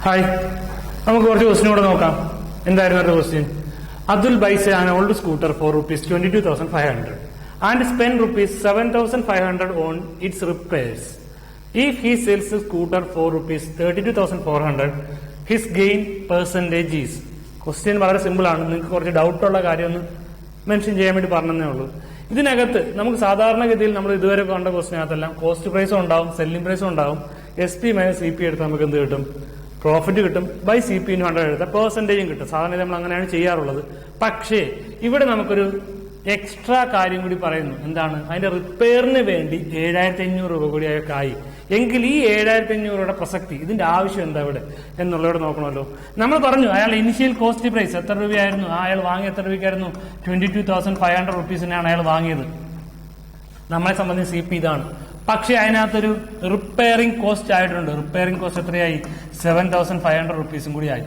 Hi, നമുക്ക് കുറച്ച് question കൂടെ നോക്കാം. എന്തായിരുന്നു അടുത്ത question? Abdul buys an old scooter for rupees 22,500 and spend rupees 7,500 on its repairs. If he sells the scooter for rupees 32,400, his gain percentage is. Question വളരെ simple ആണ്. നിങ്ങൾക്ക് കുറച്ച് ഡൗട്ടുള്ള കാര്യം ഒന്ന് മെൻഷൻ ചെയ്യാൻ വേണ്ടി പറഞ്ഞതേ ഉള്ളൂ. ഇതിനകത്ത് നമുക്ക് സാധാരണഗതിയിൽ നമ്മൾ ഇതുവരെ കണ്ട ക്വസ്റ്റിനകത്തെല്ലാം കോസ്റ്റ് പ്രൈസും ഉണ്ടാവും, സെല്ലിംഗ് പ്രൈസും ഉണ്ടാവും. SP - CP എടുത്താൽ നമുക്ക് എന്ത് കിട്ടും? പ്രോഫിറ്റ് കിട്ടും. ബൈ CP × 100 എടുത്താൽ പെർസെന്റേജും കിട്ടും. സാധാരണ നമ്മൾ അങ്ങനെയാണ് ചെയ്യാറുള്ളത്. പക്ഷേ ഇവിടെ നമുക്കൊരു എക്സ്ട്രാ കാര്യം കൂടി പറയുന്നു. എന്താണ്? അതിന്റെ റിപ്പയറിന് വേണ്ടി 7,500 രൂപ കൂടി അയാൾക്കായി എങ്കിൽ ഈ 7,500 രൂപയുടെ പ്രസക്തി, ഇതിന്റെ ആവശ്യം എന്താ ഇവിടെ എന്നുള്ളവിടെ നോക്കണമല്ലോ. നമ്മൾ പറഞ്ഞു അയാൾ ഇനിഷ്യൽ കോസ്റ്റ് പ്രൈസ് എത്ര രൂപയായിരുന്നു? അയാൾ വാങ്ങിയ എത്ര രൂപയ്ക്കായിരുന്നു? 22,500 റുപ്പീസിനാണ് അയാൾ വാങ്ങിയത്. നമ്മളെ സംബന്ധിച്ച് CP ഇതാണ്. പക്ഷെ അതിനകത്തൊരു റിപ്പയറിംഗ് കോസ്റ്റ് ആയിട്ടുണ്ട്. റിപ്പയറിംഗ് കോസ്റ്റ് എത്രയായി? 7,500 റുപ്പീസും കൂടി ആയി.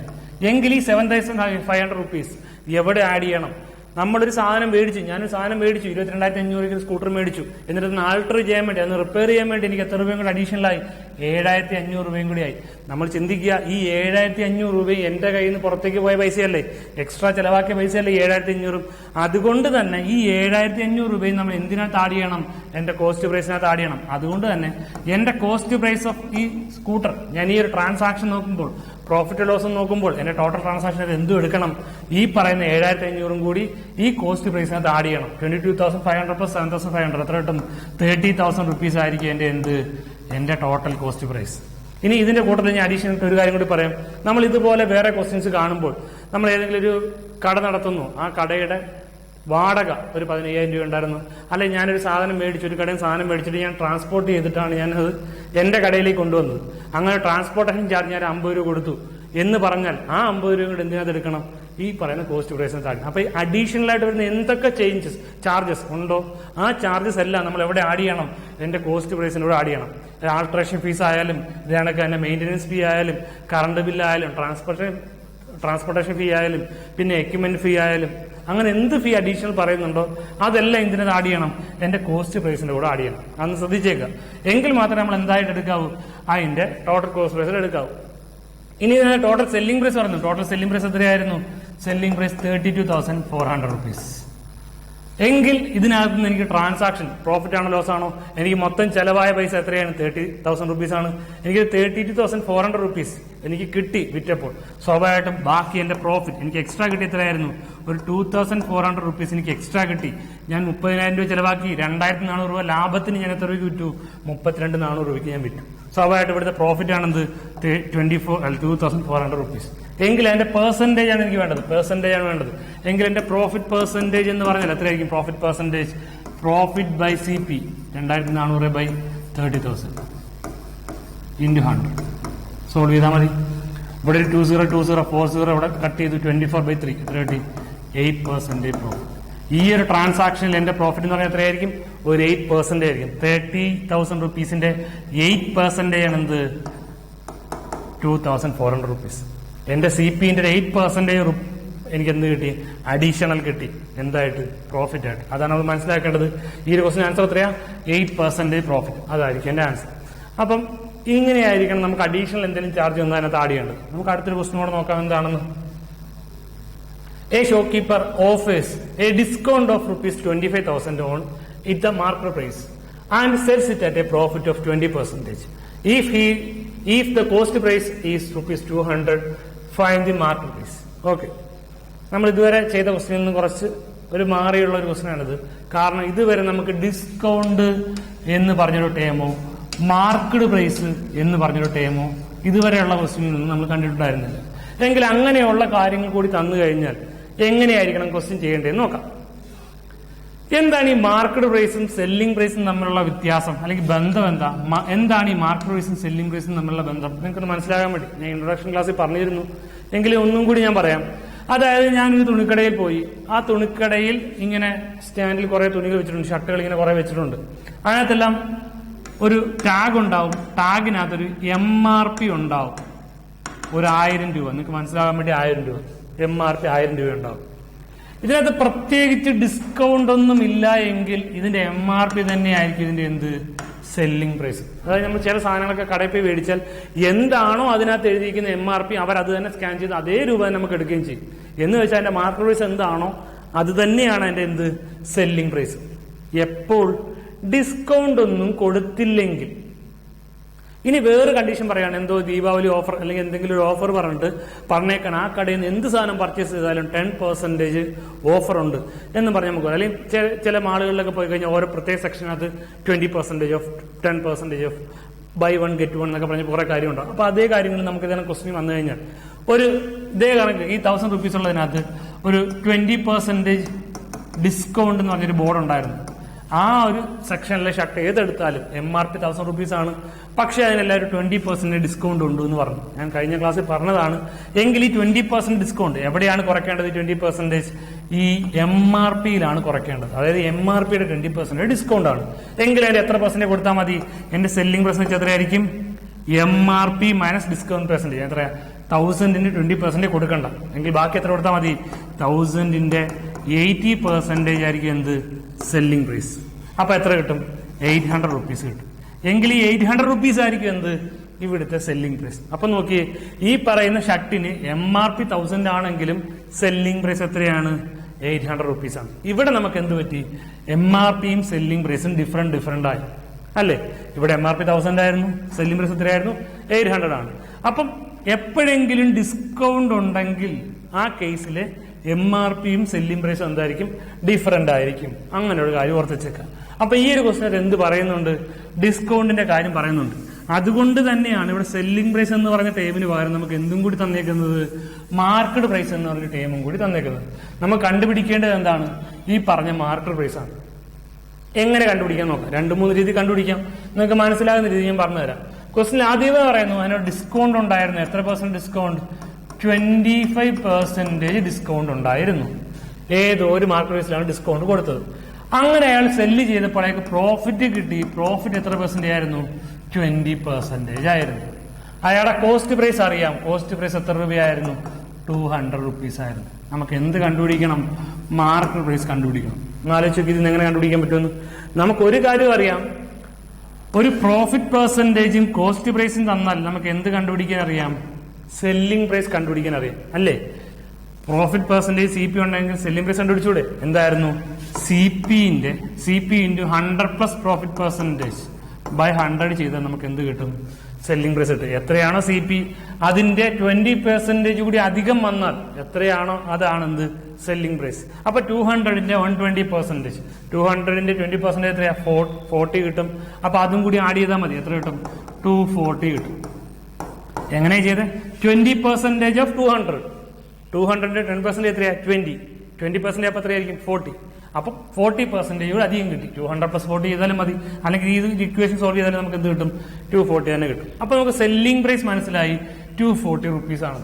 എങ്കിൽ ഈ 7,500 റുപ്പീസ് എവിടെ ആഡ് ചെയ്യണം? നമ്മളൊരു സാധനം മേടിച്ചു, ഞാനൊരു സാധനം മേടിച്ചു, 22,500 സ്കൂട്ടർ മേടിച്ചു. എന്നിട്ട് ഒന്ന് ആൾട്ടർ ചെയ്യാൻ വേണ്ടി, അന്ന് റിപ്പയർ ചെയ്യാൻ വേണ്ടി എനിക്ക് എത്ര രൂപയും കൂടി അഡീഷണലായി? 7,500 രൂപയും കൂടി ആയി. നമ്മൾ ചിന്തിക്കുക, ഈ 7,500 രൂപയും എന്റെ കയ്യിൽ നിന്ന് പുറത്തേക്ക് പോയ പൈസയല്ലേ, എക്സ്ട്രാ ചെലവാക്കിയ പൈസയല്ലേ 7,500. അതുകൊണ്ട് തന്നെ ഈ 7,500 രൂപയും നമ്മൾ എന്തിനകത്ത് ആഡ് ചെയ്യണം? എന്റെ കോസ്റ്റ് പ്രൈസിനകത്ത് ആഡ് ചെയ്യണം. അതുകൊണ്ട് തന്നെ എന്റെ കോസ്റ്റ് പ്രൈസ് ഓഫ് ഈ സ്കൂട്ടർ, ഞാൻ ഈ ഒരു ട്രാൻസാക്ഷൻ നോക്കുമ്പോൾ, പ്രോഫിറ്റ് ലോസ് നോക്കുമ്പോൾ എന്റെ ടോട്ടൽ ട്രാൻസാക്ഷൻ എന്തും എടുക്കണം? ഈ പറയുന്ന 7,500 കൂടി ഈ കോസ്റ്റ് പ്രൈസിനകത്ത് ആഡ് ചെയ്യണം. 22,500 + 7,500 എത്ര കിട്ടും? 30,000 റുപ്പീസ് ആയിരിക്കും എന്റെ ടോട്ടൽ കോസ്റ്റ് പ്രൈസ്. ഇനി ഇതിന്റെ കൂട്ടത്തിൽ ഞാൻ അഡീഷണൽ ഒരു കാര്യം കൂടി പറയാം. നമ്മൾ ഇതുപോലെ വേറെ ക്വസ്റ്റ്യൻസ് കാണുമ്പോൾ, നമ്മൾ ഏതെങ്കിലും ഒരു കട നടത്തുന്നു, ആ കടയുടെ വാടക ഒരു 15,000 രൂപ ഉണ്ടായിരുന്നു. അല്ലെങ്കിൽ ഞാനൊരു സാധനം മേടിച്ചു, ഒരു കടയിൽ സാധനം മേടിച്ചിട്ട് ഞാൻ ട്രാൻസ്പോർട്ട് ചെയ്തിട്ടാണ് ഞാനത് എന്റെ കടയിലേക്ക് കൊണ്ടുവന്നത്. അങ്ങനെ ട്രാൻസ്പോർട്ടേഷൻ ചാർജ് ഞാൻ 50 രൂപ കൊടുത്തു എന്ന് പറഞ്ഞാൽ ആ 50 രൂപ കൂടെ എന്തിനകത്ത് എടുക്കണം? ഈ പറയുന്ന കോസ്റ്റ് പ്രൈസിന് താഴെ. അപ്പൊ ഈ അഡീഷണൽ ആയിട്ട് വരുന്ന എന്തൊക്കെ ചാർജസ് ഉണ്ടോ ആ ചാർജസ് എല്ലാം നമ്മൾ എവിടെ ആഡ് ചെയ്യണം? എന്റെ കോസ്റ്റ് പ്രൈസിനോട് ആഡ് ചെയ്യണം. ആൾട്രേഷൻ ഫീസ് ആയാലും, ഇത് കണക്ക് തന്നെ മെയിൻ്റനൻസ് ഫീ ആയാലും, കറണ്ട് ബില്ല് ആയാലും, ട്രാൻസ്പോർട്ടേഷൻ ഫീ ആയാലും, പിന്നെ എക്യുപ്മെന്റ് ഫീ ആയാലും, അങ്ങനെ എന്ത് ഫീ അഡീഷണൽ പറയുന്നുണ്ടോ അതെല്ലാം ഇതിനകത്ത് ആഡ് ചെയ്യണം, എന്റെ കോസ്റ്റ് പ്രൈസിന്റെ കൂടെ ആഡ് ചെയ്യണം. അന്ന് ശ്രദ്ധിച്ചേക്കുക. എങ്കിൽ മാത്രമേ നമ്മൾ എന്തായിട്ട് എടുക്കാവൂ? അതിന്റെ ടോട്ടൽ കോസ്റ്റ് പ്രൈസിൽ എടുക്കാവൂ. ഇനി ഇതിന് ടോട്ടൽ സെല്ലിംഗ് പ്രൈസ് പറഞ്ഞു. ടോട്ടൽ സെല്ലിംഗ് പ്രൈസ് എത്രയായിരുന്നു? Selling price 32,400 rupees. എങ്കിൽ ഇതിനകത്ത് നിന്ന് എനിക്ക് ട്രാൻസാക്ഷൻ പ്രോഫിറ്റ് ആണോ ലോസ് ആണോ? എനിക്ക് മൊത്തം ചെലവായ പൈസ എത്രയാണ്? 30,000 റുപ്പീസ് ആണ്. എനിക്ക് 32,400 റുപ്പീസ് എനിക്ക് കിട്ടി വിറ്റപ്പോൾ. സ്വാഭാവികമായിട്ടും ബാക്കി എന്റെ പ്രോഫിറ്റ് എനിക്ക് എക്സ്ട്രാ കിട്ടി എത്രയായിരുന്നു? ഒരു 2,400 റുപ്പീസ് എനിക്ക് എക്സ്ട്രാ കിട്ടി. ഞാൻ 30,000 രൂപ ചെലവാക്കി 2,400 രൂപ ലാഭത്തിന് ഞാൻ എത്ര രൂപയ്ക്ക് വിറ്റു? 32,400 രൂപയ്ക്ക് ഞാൻ വിറ്റു. സ്വാഭാവികമായിട്ട് ഇവിടുത്തെ പ്രോഫിറ്റ് ആണെന്ത്? 2,400 റുപ്പീസ്. എങ്കിൽ അതിന്റെ പെർസെന്റേജ് ആണ് എനിക്ക് വേണ്ടത്. പെർസെന്റേജ് ആണ് വേണ്ടത്. എങ്കിൽ എന്റെ പ്രോഫിറ്റ് പെർസെന്റേജ് എന്ന് പറഞ്ഞാൽ എത്രയായിരിക്കും? Profit percentage, profit by CP 2,400 by 30,000 × 100. Solve ചെയ്താൽ മതി. ഇവിടെ ഒരു 20,20,40 ഇവിടെ കട്ട് ചെയ്തു. 24/3 എത്ര കിട്ടി? 8% പ്രോഫിറ്റ്. ഈ ഒരു ട്രാൻസാക്ഷനിൽ എന്റെ പ്രോഫിറ്റ് എന്ന് പറഞ്ഞാൽ എത്രയായിരിക്കും? ഒരു 8% ആയിരിക്കും. 30,000 റുപ്പീസിന്റെ 8% ആണ് എന്ത്? 2,400 റുപ്പീസ്. എന്റെ CPന്റെ 8% എനിക്ക് എന്ത് കിട്ടി? അഡീഷണൽ കിട്ടി. എന്തായിട്ട്? പ്രോഫിറ്റ് ആയിട്ട്. അതാണ് നമ്മൾ മനസ്സിലാക്കേണ്ടത്. ഈ ഒരു ക്വസ്റ്റ്യൻ ആൻസർ എത്രയാ? 8% പ്രോഫിറ്റ്. അതായിരിക്കും എന്റെ ആൻസർ. അപ്പം ഇങ്ങനെയായിരിക്കണം നമുക്ക് അഡീഷണൽ എന്തെങ്കിലും ചാർജ് ഒന്നും അതിനകത്ത് ആഡ് ചെയ്യേണ്ടത്. നമുക്ക് അടുത്തൊരു ക്വസ്റ്റ്യൻ കൂടെ നോക്കാം എന്താണെന്ന്. A shopkeeper offers a discount of rupees 25,000 on the market price and sells it at a profit of 20%. If the cost price is rupees 200, find the market price. Okay. നമ്മൾ ഇതുവരെ ചെയ്ത ക്വസ്റ്റ്യനിൽ നിന്ന് കുറച്ച് ഒരു മാറിയുള്ള ഒരു ക്വസ്റ്റ്യൻ ആണിത്. കാരണം ഇതുവരെ നമുക്ക് ഡിസ്കൗണ്ട് എന്ന് പറഞ്ഞൊരു ടേമോ മാർക്കറ്റ് പ്രൈസ് എന്ന് പറഞ്ഞൊരു ടേമോ ഇതുവരെയുള്ള ക്വസ്റ്റ്യനിൽ നിന്ന് നമ്മൾ കണ്ടിട്ടുണ്ടായിരുന്നില്ല. എങ്കിൽ അങ്ങനെയുള്ള കാര്യങ്ങൾ കൂടി തന്നു കഴിഞ്ഞാൽ എങ്ങനെയായിരിക്കണം ക്വസ്റ്റ്യൻ ചെയ്യേണ്ടതെന്ന് നോക്കാം. എന്താണ് ഈ മാർക്കറ്റ് പ്രൈസും സെല്ലിംഗ് പ്രൈസും തമ്മിലുള്ള വ്യത്യാസം അല്ലെങ്കിൽ ബന്ധം എന്താ? എന്താണ് ഈ മാർക്കറ്റ് പ്രൈസും സെല്ലിംഗ് പ്രൈസും തമ്മിലുള്ള ബന്ധം? നിങ്ങൾക്ക് മനസ്സിലാകാൻ വേണ്ടി ഞാൻ ഇൻട്രൊഡക്ഷൻ ക്ലാസ്സിൽ പറഞ്ഞിരുന്നു. എങ്കിലും ഒന്നും കൂടി ഞാൻ പറയാം. അതായത് ഞാനൊരു തുണിക്കടയിൽ പോയി. ആ തുണിക്കടയിൽ ഇങ്ങനെ സ്റ്റാൻഡിൽ കുറെ തുണികൾ വെച്ചിട്ടുണ്ട്, ഷർട്ടുകൾ ഇങ്ങനെ കുറെ വെച്ചിട്ടുണ്ട്. അതിനകത്തെല്ലാം ഒരു ടാഗ് ഉണ്ടാവും. ടാഗിനകത്തൊരു MRP ഉണ്ടാവും. ഒരു 1000 രൂപ. നിങ്ങൾക്ക് മനസ്സിലാകാൻ വേണ്ടി 1000 രൂപ MRP 1000 രൂപ ഉണ്ടാവും. ഇതിനകത്ത് പ്രത്യേകിച്ച് ഡിസ്കൗണ്ട് ഒന്നും ഇല്ല എങ്കിൽ ഇതിന്റെ MRP തന്നെയായിരിക്കും ഇതിന്റെ എന്ത്? Selling price. അതായത് നമ്മൾ ചില സാധനങ്ങളൊക്കെ കടയിൽ പോയി മേടിച്ചാൽ എന്താണോ അതിനകത്ത് എഴുതിയിരിക്കുന്ന MRP അവർ അത് തന്നെ സ്കാൻ ചെയ്ത് അതേ രൂപ നമുക്ക് എടുക്കുകയും ചെയ്യും. എന്ന് വെച്ചാൽ അതിന്റെ മാർക്കറ്റ് പ്രൈസ് എന്താണോ അത് തന്നെയാണ് അതിന്റെ എന്ത് സെല്ലിംഗ് പ്രൈസ്. എപ്പോൾ ഡിസ്കൗണ്ട് ഒന്നും കൊടുത്തില്ലെങ്കിൽ. ഇനി വേറെ കണ്ടീഷൻ പറയാണ്, എന്തോ ദീപാവലി ഓഫർ അല്ലെങ്കിൽ എന്തെങ്കിലും ഒരു ഓഫർ പറഞ്ഞേക്കണം ആ കടയിൽ നിന്ന് എന്ത് സാധനം പർച്ചേസ് ചെയ്താലും 10% ഓഫർ ഉണ്ട് എന്ന് പറഞ്ഞാൽ നമുക്ക്, അല്ലെങ്കിൽ ചില മാളുകളിലൊക്കെ പോയി കഴിഞ്ഞാൽ ഓരോ പ്രത്യേക സെക്ഷനകത്ത് 20% ഓഫ്, 10% ഓഫ്, ബൈ 1 get 1 എന്നൊക്കെ പറഞ്ഞ് കുറെ കാര്യമുണ്ടാവും. അപ്പൊ അതേ കാര്യങ്ങൾ നമുക്ക് ഇതിനെ ക്വസ്റ്റ്യൻ വന്നു കഴിഞ്ഞാൽ ഒരു ഇതേ കണക്ക് ഈ 1000 rupees ഉള്ളതിനകത്ത് ഒരു 20% ഡിസ്കൗണ്ട് എന്ന് പറഞ്ഞൊരു ബോർഡ് ഉണ്ടായിരുന്നു. ആ ഒരു സെക്ഷനിലെ ഷർട്ട് ഏതെടുത്താലും MRP 1000 rupees ആണ്, പക്ഷെ അതിനെല്ലാവരും 20% ഡിസ്കൗണ്ട് ഉണ്ട് എന്ന് പറഞ്ഞു. ഞാൻ കഴിഞ്ഞ ക്ലാസ്സിൽ പറഞ്ഞതാണ്. എങ്കിൽ ഈ 20% ഡിസ്കൗണ്ട് എവിടെയാണ് കുറയ്ക്കേണ്ടത്? 20% ഈ MRPയിലാണ് കുറയ്ക്കേണ്ടത്. അതായത് MRPയുടെ 20% ഡിസ്കൗണ്ട് ആണ്. എങ്കിൽ അതിന്റെ എത്ര പെർസെന്റ് കൊടുത്താൽ മതി? എന്റെ സെല്ലിംഗ് പെർസെന്റേജ് എത്രയായിരിക്കും? MRP മൈനസ് ഡിസ്കൗണ്ട് പെർസെന്റേജ് എത്രയാ? 1000ന്റെ 20% കൊടുക്കണ്ട. എങ്കിൽ ബാക്കി എത്ര കൊടുത്താൽ മതി? 1000ന്റെ 80% ആയിരിക്കും എന്ത് സെല്ലിംഗ് പ്രൈസ്. അപ്പൊ എത്ര കിട്ടും? 800 rupees കിട്ടും. എങ്കിൽ ഈ 800 rupees ആയിരിക്കും എന്ത് ഇവിടുത്തെ സെല്ലിംഗ് പ്രൈസ്. അപ്പൊ നോക്കിയേ, ഈ പറയുന്ന ഷർട്ടിന് MRP 1000 ആണെങ്കിലും സെല്ലിംഗ് പ്രൈസ് എത്രയാണ്? 800 rupees ആണ്. ഇവിടെ നമുക്ക് എന്ത് പറ്റി? MRPയും സെല്ലിംഗ് പ്രൈസും ഡിഫറെന്റ് ആയി അല്ലേ? ഇവിടെ MRP 1000 ആയിരുന്നു, സെല്ലിംഗ് പ്രൈസ് എത്രയായിരുന്നു? 800 ആണ്. അപ്പം എപ്പോഴെങ്കിലും ഡിസ്കൗണ്ട് ഉണ്ടെങ്കിൽ ആ കേസിൽ MRPയും സെല്ലിംഗ് പ്രൈസും എന്തായിരിക്കും? ഡിഫറെന്റ് ആയിരിക്കും. അങ്ങനെ ഒരു കാര്യം ഓർത്ത് വെച്ചേക്കാം. അപ്പൊ ഈ ഒരു ക്വസ്റ്റ്യൻ എന്ത് പറയുന്നുണ്ട്? ഡിസ്കൗണ്ടിന്റെ കാര്യം പറയുന്നുണ്ട്. അതുകൊണ്ട് തന്നെയാണ് ഇവിടെ സെല്ലിംഗ് പ്രൈസ് എന്ന് പറഞ്ഞ ടേമിന് പകരം നമുക്ക് എന്തും കൂടി തന്നേക്കുന്നത്? മാർക്കറ്റ് പ്രൈസ് എന്ന് പറഞ്ഞ ടേമും കൂടി തന്നേക്കുന്നത്. നമ്മൾ കണ്ടുപിടിക്കേണ്ടത് എന്താണ്? ഈ പറഞ്ഞ മാർക്കറ്റ് പ്രൈസ് ആണ്. എങ്ങനെ കണ്ടുപിടിക്കാൻ നോക്കാം? 2-3 രീതി കണ്ടുപിടിക്കാം. നിങ്ങൾക്ക് മനസ്സിലാകുന്ന രീതി ഞാൻ പറഞ്ഞുതരാം. ക്വസ്റ്റ്യൻ ആദ്യമേ പറയുന്നു അതിനൊരു ഡിസ്കൗണ്ട് ഉണ്ടായിരുന്നു. എത്ര പെർസെന്റ് ഡിസ്കൗണ്ട്? 25% ഡിസ്കൗണ്ട് ഉണ്ടായിരുന്നു. ഏതോ ഒരു മാർക്കറ്റ് പ്രൈസിലാണ് ഡിസ്കൗണ്ട് കൊടുത്തത്. അങ്ങനെ അയാൾ സെല്ല് ചെയ്തപ്പോൾ അയാൾക്ക് പ്രോഫിറ്റ് കിട്ടി. പ്രോഫിറ്റ് എത്ര പെർസെന്റ് ആയിരുന്നു? 20% ആയിരുന്നു. അയാളുടെ കോസ്റ്റ് പ്രൈസ് അറിയാം. കോസ്റ്റ് പ്രൈസ് എത്ര രൂപയായിരുന്നു? 200 rupees ആയിരുന്നു. നമുക്ക് എന്ത് കണ്ടുപിടിക്കണം? മാർക്കറ്റ് പ്രൈസ് കണ്ടുപിടിക്കണം. എന്നാലോചിച്ച് ഇതിന് എങ്ങനെ കണ്ടുപിടിക്കാൻ പറ്റുമെന്ന്. നമുക്ക് ഒരു കാര്യം അറിയാം, ഒരു പ്രോഫിറ്റ് പെർസെന്റേജും കോസ്റ്റ് പ്രൈസും തന്നാൽ നമുക്ക് എന്ത് കണ്ടുപിടിക്കാൻ അറിയാം? സെല്ലിംഗ് പ്രൈസ് കണ്ടുപിടിക്കാൻ അറിയാം അല്ലേ? പ്രോഫിറ്റ് പെർസെന്റേജ് CP ഉണ്ടെങ്കിൽ സെല്ലിംഗ് പ്രൈസ് കണ്ടുപിടിച്ചൂടെ? എന്തായിരുന്നു? CP into 100 plus profit percentage by 100 ചെയ്താൽ നമുക്ക് എന്ത് കിട്ടും? സെല്ലിംഗ് പ്രൈസ് കിട്ടും. എത്രയാണോ CP അതിന്റെ 20% കൂടി അധികം വന്നാൽ എത്രയാണോ അതാണ് എന്ത് സെല്ലിംഗ് പ്രൈസ്. അപ്പൊ 200ന്റെ 120%, 200ന്റെ 20% എത്രയാ? 40 കിട്ടും. അപ്പൊ അതും കൂടി ആഡ് ചെയ്താൽ മതി. എത്ര കിട്ടും? 240 കിട്ടും. എങ്ങനെ ചെയ്ത്? 20% ഓഫ് 200. 200ന്റെ 10% എത്രയാ? 20% അപ്പൊ എത്രയായിരിക്കും? 40. അപ്പൊ 40% കൂടെ അധികം കിട്ടി. 200 + 40 ചെയ്താലും മതി. അല്ലെങ്കിൽ ഈ ഇക്വേഷൻ സോൾവ് ചെയ്താലും നമുക്ക് എന്ത് കിട്ടും? 240 തന്നെ കിട്ടും. അപ്പൊ നമുക്ക് സെല്ലിംഗ് പ്രൈസ് മനസ്സിലായി 240 rupees ആണ്.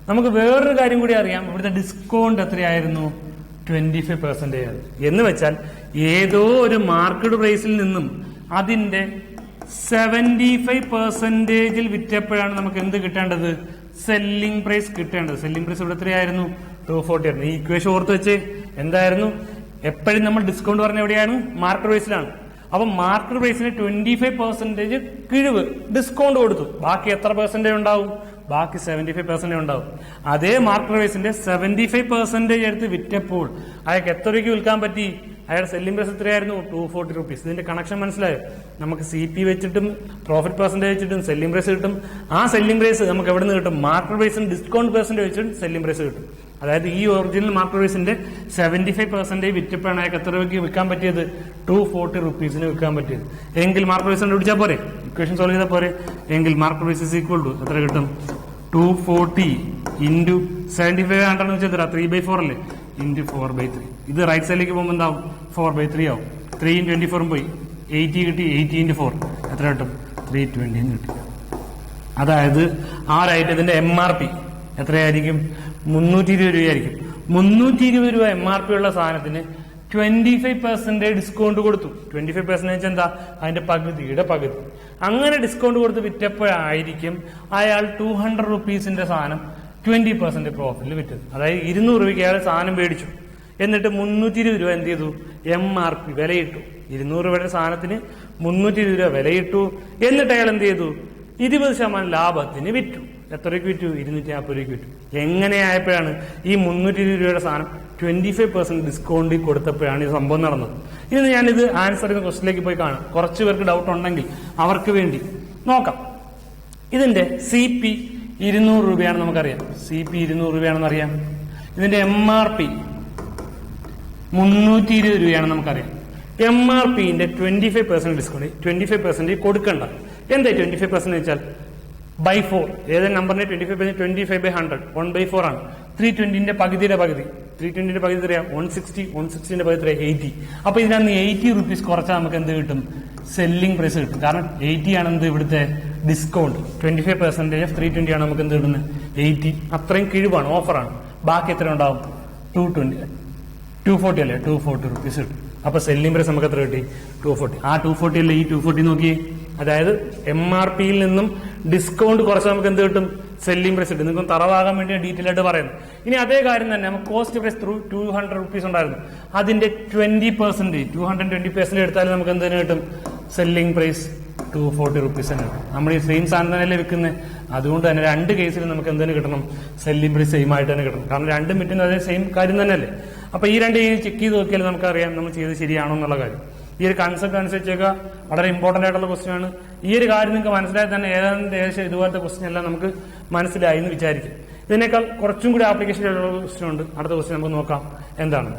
നമുക്ക് വേറൊരു കാര്യം കൂടി അറിയാം. ഇവിടുത്തെ ഡിസ്കൗണ്ട് എത്രയായിരുന്നു? 25% ആയിരുന്നു. എന്ന് വെച്ചാൽ ഏതോ ഒരു മാർക്കറ്റ് പ്രൈസിൽ നിന്നും അതിന്റെ 75% വിറ്റപ്പോഴാണ് നമുക്ക് എന്ത് കിട്ടേണ്ടത്? സെല്ലിംഗ് പ്രൈസ് കിട്ടേണ്ടത്. സെല്ലിംഗ് പ്രൈസ് ഇവിടെ എത്രയായിരുന്നു? 240 ആയിരുന്നു. ഈ ഇക്വേഷൻ ഓർത്ത് വെച്ച് എന്തായിരുന്നു? എപ്പോഴും നമ്മൾ ഡിസ്കൗണ്ട് പറഞ്ഞ എവിടെയാണ്? മാർക്കറ്റ് പ്രൈസിലാണ്. അപ്പൊ മാർക്കറ്റ് പ്രൈസിന് 25% കിഴിവ് ഡിസ്കൗണ്ട് കൊടുത്തു. ബാക്കി എത്ര പെർസെന്റേജ് ഉണ്ടാവും? ബാക്കി 75% ഉണ്ടാവും. അതേ മാർക്കറ്റ് പ്രൈസിന്റെ 75% എടുത്ത് വിറ്റപ്പോൾ അയാൾക്ക് എത്ര രൂപയ്ക്ക് വിൽക്കാൻ പറ്റി? അയാളുടെ സെല്ലിംഗ് പ്രൈസ് എത്രയായിരുന്നു? 240 rupees. ഇതിന്റെ കണക്ഷൻ മനസ്സിലായോ? നമുക്ക് CP വെച്ചിട്ടും പ്രോഫിറ്റ് പെർസെന്റേജ് വെച്ചിട്ടും സെല്ലിംഗ് പ്രൈസ് കിട്ടും. ആ സെല്ലിംഗ് പ്രൈസ് നമുക്ക് എവിടെ നിന്ന് കിട്ടും? മാർക്കറ്റ് പ്രൈസിന് ഡിസ്കൗണ്ട് പെർസെന്റേജ് വെച്ചിട്ടും സെല്ലിംഗ് പ്രൈസ് കിട്ടും. അതായത് ഈ ഒറിജിനൽ മാർക്കറ്റ് പ്രൈസിന്റെ 75% വിറ്റപ്പോഴാണ് അയാൾക്ക് എത്ര രൂപയ്ക്ക് വിൽക്കാൻ പറ്റിയത്? 240 rupeesന് വിൽക്കാൻ പറ്റിയത്. എങ്കിൽ മാർക്കറ്റ് പ്രൈസ് കണ്ടുപിടിച്ചാൽ പോരെ? ഇക്വേഷൻ സോൾവ് ചെയ്താൽ പോരെ? എങ്കിൽ market price is equal to എത്ര കിട്ടും? 240 ഇൻറ്റു 75 100 വെച്ചാൽ 3/4 അല്ലേ? ഇൻറ്റു 4/3. ഇത് റൈറ്റ് സൈഡിലേക്ക് പോകുമ്പോൾ എന്താവും? 4/3 ആവും. 3 × 24 പോയി 80 കിട്ടി. 80 × 4 എത്ര കിട്ടും? 320 കിട്ടി. അതായത് ആ ഐറ്റത്തിന്റെ MRP എത്രയായിരിക്കും? 320 രൂപയായിരിക്കും. 320 രൂപ MRP ഉള്ള സാധനത്തിന് 25% ഡിസ്കൗണ്ട് കൊടുത്തു. 25% എന്താ? അതിന്റെ പകുതിയുടെ പകുതി. അങ്ങനെ ഡിസ്കൗണ്ട് കൊടുത്ത് വിറ്റപ്പോഴായിരിക്കും അയാൾ 200 rupeesന്റെ സാധനം 20% പ്രോഫിറ്റിൽ വിറ്റത്. അതായത് 200 രൂപയ്ക്ക് അയാൾ സാധനം മേടിച്ചു. എന്നിട്ട് 320 രൂപ എന്ത് ചെയ്തു? MRP വിലയിട്ടു. 200 രൂപയുടെ സാധനത്തിന് 320 രൂപ വിലയിട്ടു. എന്നിട്ട് അയാൾ എന്ത് ചെയ്തു? 20% ലാഭത്തിന് വിറ്റു. എത്ര രൂപയ്ക്ക് വിറ്റു? 240 രൂപയ്ക്ക് വിറ്റു. എങ്ങനെയായപ്പോഴാണ് ഈ 320 രൂപയുടെ സാധനം 25% ഡിസ്കൗണ്ടിൽ കൊടുത്തപ്പോഴാണ് ഈ സംഭവം നടന്നത്. ഇനി ഞാനിത് ആൻസർ ചെയ്യുന്ന ക്വസ്റ്റിലേക്ക് പോയി കാണാം. കുറച്ച് പേർക്ക് ഡൗട്ട് ഉണ്ടെങ്കിൽ അവർക്ക് വേണ്ടി നോക്കാം. ഇതിന്റെ CP 200 രൂപയാണെന്ന് നമുക്കറിയാം. CP 200 രൂപയാണെന്ന് അറിയാം. ഇതിന്റെ MRP 320 രൂപയാണെന്ന് നമുക്കറിയാം. MRPന്റെ 25% ഡിസ്കൗണ്ട്, 25% കൊടുക്കണ്ട. എന്താ 25% വെച്ചാൽ ബൈ 4. ഏതൊരു നമ്പറിന്റെ 25% 25/100 1/4 ആണ്. 320ന്റെ പകുതിയുടെ പകുതി, 320ന്റെ പകുതി എത്രയാണ്? 160. 160ന്റെ പകുതി എത്രയാണ്? 80. അപ്പൊ ഇതിനകത്ത് 80 റുപ്പീസ് കുറച്ചാൽ നമുക്ക് എന്ത് കിട്ടും? സെല്ലിംഗ് പ്രൈസ് കിട്ടും. കാരണം 80 ആണ് എന്ത് ഇവിടുത്തെ ഡിസ്കൗണ്ട്. 25% ഓഫ് 320 ആണ് നമുക്ക് എന്ത് കിട്ടുന്നത്? 80. അത്രയും കിഴിവാണ്, ഓഫറാണ്. ബാക്കി എത്ര ഉണ്ടാവും? 240 അല്ലേ? 240 റുപ്പീസ് കിട്ടും. അപ്പൊ സെല്ലിംഗ് പ്രൈസ് നമുക്ക് എത്ര കിട്ടി? 240. ആ 240 അല്ലേ ഈ 240 നോക്കി. അതായത് MRPയിൽ നിന്നും ഡിസ്കൗണ്ട് കുറച്ച് നമുക്ക് എന്ത് കിട്ടും? സെല്ലിംഗ് പ്രൈസ് കിട്ടും. നിങ്ങൾക്ക് തറവാകാൻ വേണ്ടി ഡീറ്റെയിൽ ആയിട്ട് പറയുന്നത്. ഇനി അതേ കാര്യം തന്നെ നമുക്ക് കോസ്റ്റ് പ്രൈസ് 200 റുപ്പീസ് ഉണ്ടായിരുന്നു. അതിന്റെ 20% 220% എടുത്താലും നമുക്ക് എന്തിനു കിട്ടും? സെല്ലിംഗ് പ്രൈസ് 240 റുപ്പീസ് തന്നെ കിട്ടും. നമ്മൾ ഈ സെയിം സാധനം തന്നെയല്ലേ വിൽക്കുന്നത്. അതുകൊണ്ട് തന്നെ രണ്ട് കേസിലും നമുക്ക് എന്തിനു കിട്ടണം? സെല്ലിംഗ് പ്രൈസ് സെയിം ആയിട്ട് തന്നെ കിട്ടണം. കാരണം രണ്ടും വിറ്റുന്ന അതേ സെയിം കാര്യം തന്നെയല്ലേ. അപ്പൊ ഈ രണ്ട് ചെക്ക് ചെയ്ത് നോക്കിയാൽ നമുക്കറിയാം നമ്മൾ ചെയ്ത് ശരിയാണോ എന്നുള്ള കാര്യം. ഈ ഒരു കൺസെപ്റ്റ് അനുസരിച്ചൊക്കെ വളരെ ഇമ്പോർട്ടന്റ് ആയിട്ടുള്ള ക്വസ്റ്റ്യൻ ആണ്. ഈ ഒരു കാര്യം നിങ്ങൾക്ക് മനസ്സിലായി തന്നെ ഏകദേശം ഇതുപോലത്തെ ക്വസ്റ്റ്യൻ എല്ലാം നമുക്ക് മനസ്സിലായി എന്ന് വിചാരിക്കും. ഇതിനേക്കാൾ കുറച്ചും കൂടി ആപ്ലിക്കേഷൻ ഉള്ള ക്വസ്റ്റ്യൻ ഉണ്ട്. അടുത്ത ക്വസ്റ്റ്യൻ നമുക്ക് നോക്കാം എന്താണ്.